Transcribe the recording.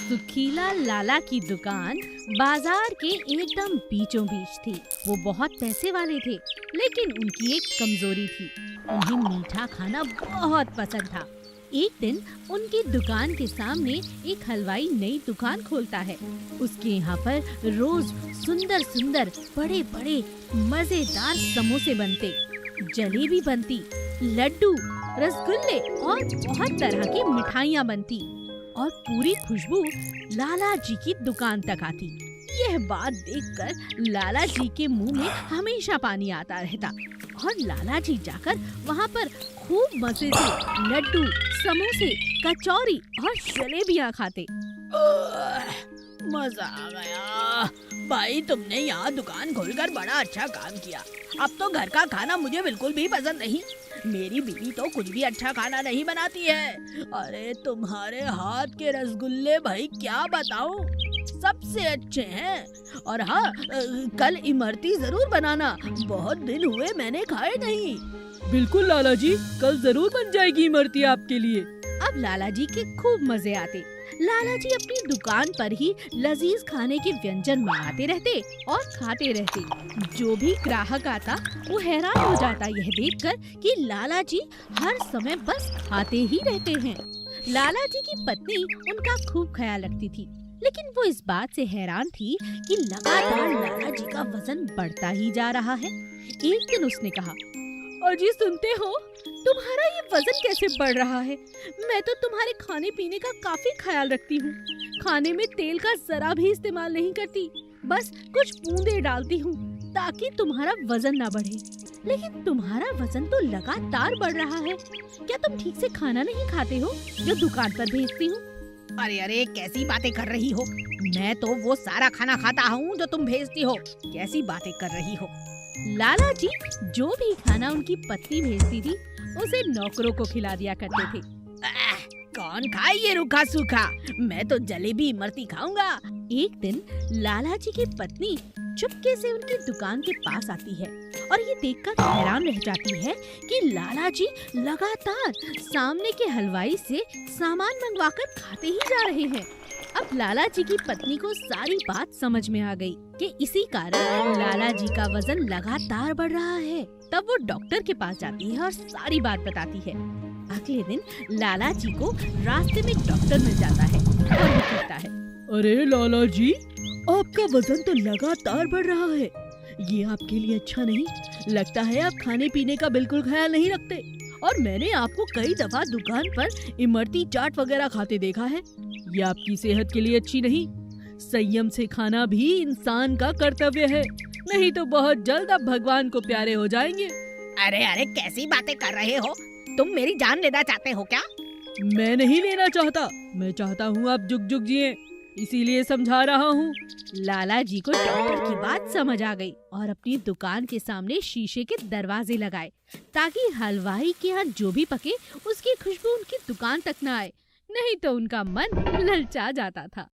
सुखीला लाला की दुकान बाजार के एकदम बीचों बीच थी। वो बहुत पैसे वाले थे, लेकिन उनकी एक कमजोरी थी। उन्हें मीठा खाना बहुत पसंद था। एक दिन उनकी दुकान के सामने एक हलवाई नई दुकान खोलता है। उसके यहाँ पर रोज सुंदर सुंदर बड़े बड़े मजेदार समोसे बनते, जलेबी बनती, लड्डू, रसगुल्ले और बहुत तरह की मिठाइयाँ बनती और पूरी खुशबू लाला जी की दुकान तक आती। यह बात देखकर लाला जी के मुंह में हमेशा पानी आता रहता और लाला जी जाकर वहाँ पर खूब मजे से लड्डू, समोसे, कचौरी और जलेबियाँ खाते। मजा आ गया भाई, तुमने यहाँ दुकान खोलकर बड़ा अच्छा काम किया। अब तो घर का खाना मुझे बिल्कुल भी पसंद नहीं। मेरी बीवी तो कुछ भी अच्छा खाना नहीं बनाती है। अरे तुम्हारे हाथ के रसगुल्ले भाई क्या बताऊं, सबसे अच्छे हैं। और हाँ, कल इमरती जरूर बनाना, बहुत दिन हुए मैंने खाए नहीं। बिल्कुल लाला जी, कल जरूर बन जाएगी इमरती आपके लिए। अब लाला जी के खूब मजे आते। लाला जी अपनी दुकान पर ही लजीज खाने के व्यंजन मंगाते रहते और खाते रहते। जो भी ग्राहक आता वो हैरान हो जाता यह देखकर कि लाला जी हर समय बस खाते ही रहते हैं। लाला जी की पत्नी उनका खूब ख्याल रखती थी, लेकिन वो इस बात से हैरान थी कि लगातार लाला जी का वजन बढ़ता ही जा रहा है। एक दिन उसने कहा, अजी सुनते हो, तुम्हारा ये वजन कैसे बढ़ रहा है? मैं तो तुम्हारे खाने पीने का काफी ख्याल रखती हूँ। खाने में तेल का जरा भी इस्तेमाल नहीं करती, बस कुछ बूंदे डालती हूँ ताकि तुम्हारा वजन ना बढ़े। लेकिन तुम्हारा वजन तो लगातार बढ़ रहा है। क्या तुम ठीक से खाना नहीं खाते हो जो दुकान पर भेजती हूँ? अरे अरे, कैसी बातें कर रही हो? मैं तो वो सारा खाना खाता हूँ जो तुम भेजती हो। कैसी बातें कर रही हो? लाला जी जो भी खाना उनकी पत्नी भेजती थी उसे नौकरों को खिला दिया करते थे। कौन खाए ये रूखा सूखा? मैं तो जलेबी इमरती खाऊंगा। एक दिन लाला जी की पत्नी चुपके से उनकी दुकान के पास आती है और ये देखकर हैरान रह जाती है कि लाला जी लगातार सामने के हलवाई से सामान मंगवाकर खाते ही जा रहे हैं। अब लाला जी की पत्नी को सारी बात समझ में आ गई कि इसी कारण लाला जी का वजन लगातार बढ़ रहा है। तब वो डॉक्टर के पास जाती है और सारी बात बताती है। अगले दिन लाला जी को रास्ते में डॉक्टर मिल जाता है और वो कहता है, अरे लाला जी, आपका वजन तो लगातार बढ़ रहा है। ये आपके लिए अच्छा नहीं। लगता है आप खाने पीने का बिल्कुल ख्याल नहीं रखते। और मैंने आपको कई दफा दुकान पर इमरती चाट वगैरह खाते देखा है। ये आपकी सेहत के लिए अच्छी नहीं। संयम से खाना भी इंसान का कर्तव्य है, नहीं तो बहुत जल्द आप भगवान को प्यारे हो जाएंगे। अरे अरे, कैसी बातें कर रहे हो? तुम मेरी जान लेना चाहते हो क्या? मैं नहीं लेना चाहता, मैं चाहता हूँ आप जुग जुग जिए, इसीलिए समझा रहा हूँ। लाला जी को डॉक्टर की बात समझ आ गई और अपनी दुकान के सामने शीशे के दरवाजे लगाए ताकि हलवाई के यहाँ जो भी पके उसकी खुशबू उनकी दुकान तक न आए, नहीं तो उनका मन ललचा जाता था।